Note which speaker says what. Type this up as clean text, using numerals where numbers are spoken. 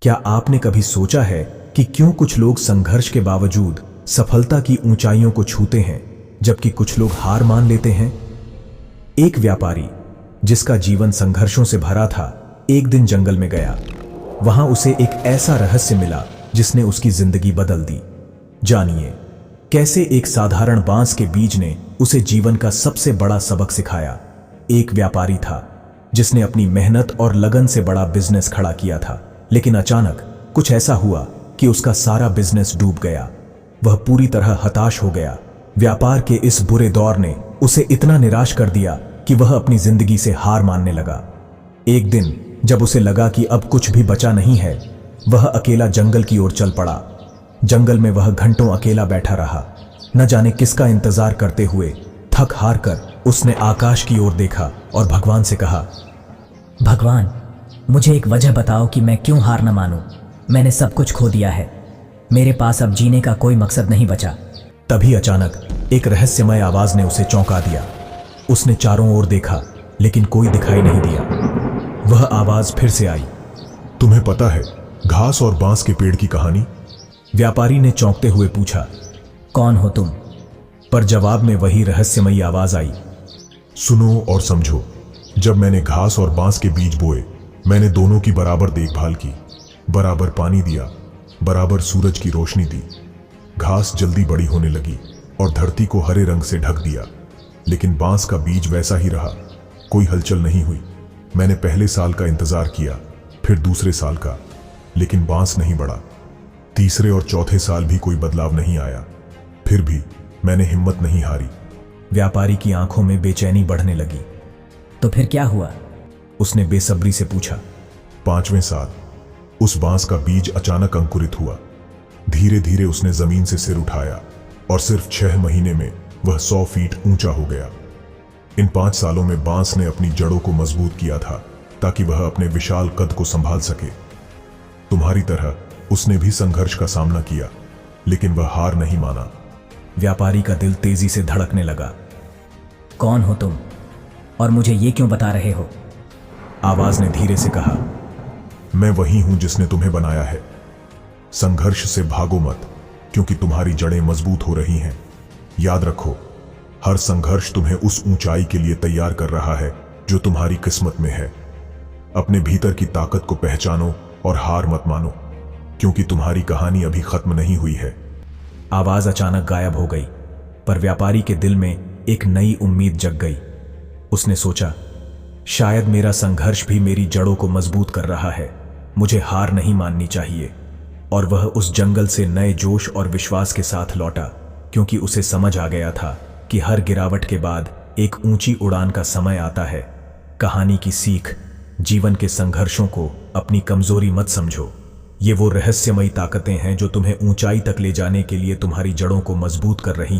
Speaker 1: क्या आपने कभी सोचा है कि क्यों कुछ लोग संघर्ष के बावजूद सफलता की ऊंचाइयों को छूते हैं जबकि कुछ लोग हार मान लेते हैं? एक व्यापारी जिसका जीवन संघर्षों से भरा था, एक दिन जंगल में गया। वहां उसे एक ऐसा रहस्य मिला जिसने उसकी जिंदगी बदल दी। जानिए कैसे एक साधारण बांस के बीज ने उसे जीवन का सबसे बड़ा सबक सिखाया। एक व्यापारी था जिसने अपनी मेहनत और लगन से बड़ा बिजनेस खड़ा किया था, लेकिन अचानक कुछ ऐसा हुआ कि उसका सारा बिजनेस डूब गया। वह पूरी तरह हताश हो गया। व्यापार के इस बुरे दौर ने उसे इतना निराश कर दिया कि वह अपनी जिंदगी से हार मानने लगा। एक दिन जब उसे लगा कि अब कुछ भी बचा नहीं है, वह अकेला जंगल की ओर चल पड़ा। जंगल में वह घंटों अकेला बैठा रहा, न जाने किसका इंतजार करते हुए। थक हार कर उसने आकाश की ओर देखा और भगवान से कहा,
Speaker 2: भगवान, मुझे एक वजह बताओ कि मैं क्यों हार न मानूं। मैंने सब कुछ खो दिया है। मेरे पास अब जीने का कोई मकसद नहीं बचा।
Speaker 1: तभी अचानक एक रहस्यमय आवाज ने उसे चौंका दिया। उसने चारों ओर देखा, लेकिन कोई दिखाई नहीं दिया। वह आवाज फिर से आई,
Speaker 3: तुम्हें पता है घास और बांस के पेड़ की कहानी?
Speaker 1: व्यापारी ने चौंकते हुए पूछा,
Speaker 2: कौन हो तुम?
Speaker 1: पर जवाब में वही रहस्यमयी आवाज आई,
Speaker 3: सुनो और समझो। जब मैंने घास और बांस के बीज बोए, मैंने दोनों की बराबर देखभाल की, बराबर पानी दिया, बराबर सूरज की रोशनी दी। घास जल्दी बड़ी होने लगी और धरती को हरे रंग से ढक दिया, लेकिन बांस का बीज वैसा ही रहा। कोई हलचल नहीं हुई। मैंने पहले साल का इंतजार किया, फिर दूसरे साल का, लेकिन बांस नहीं बढ़ा। तीसरे और चौथे साल भी कोई बदलाव नहीं आया। फिर भी मैंने हिम्मत नहीं हारी।
Speaker 1: व्यापारी की आंखों में बेचैनी बढ़ने लगी।
Speaker 2: तो फिर क्या हुआ?
Speaker 1: उसने बेसब्री से पूछा।
Speaker 3: 5वें साल उस बांस का बीज अचानक अंकुरित हुआ। धीरे धीरे उसने जमीन से सिर उठाया और सिर्फ 6 महीने में वह 100 फीट ऊंचा हो गया। इन 5 सालों में बांस ने अपनी जड़ों को मजबूत किया था ताकि वह अपने विशाल कद को संभाल सके। तुम्हारी तरह उसने भी संघर्ष का सामना किया, लेकिन वह हार नहीं माना।
Speaker 1: व्यापारी का दिल तेजी से धड़कने लगा।
Speaker 2: कौन हो तुम और मुझे ये क्यों बता रहे हो?
Speaker 1: आवाज ने धीरे से कहा,
Speaker 3: मैं वही हूं जिसने तुम्हें बनाया है। संघर्ष से भागो मत, क्योंकि तुम्हारी जड़ें मजबूत हो रही हैं। याद रखो, हर संघर्ष तुम्हें उस ऊंचाई के लिए तैयार कर रहा है जो तुम्हारी किस्मत में है। अपने भीतर की ताकत को पहचानो और हार मत मानो, क्योंकि तुम्हारी कहानी अभी खत्म नहीं हुई है।
Speaker 1: आवाज अचानक गायब हो गई, पर व्यापारी के दिल में एक नई उम्मीद जग गई। उसने सोचा, शायद मेरा संघर्ष भी मेरी जड़ों को मजबूत कर रहा है। मुझे हार नहीं माननी चाहिए। और वह उस जंगल से नए जोश और विश्वास के साथ लौटा, क्योंकि उसे समझ आ गया था कि हर गिरावट के बाद एक ऊंची उड़ान का समय आता है। कहानी की सीख, जीवन के संघर्षों को अपनी कमजोरी मत समझो। ये वो रहस्यमयी ताकतें हैं जो तुम्हें ऊंचाई तक ले जाने के लिए तुम्हारी जड़ों को मजबूत कर रही हैं।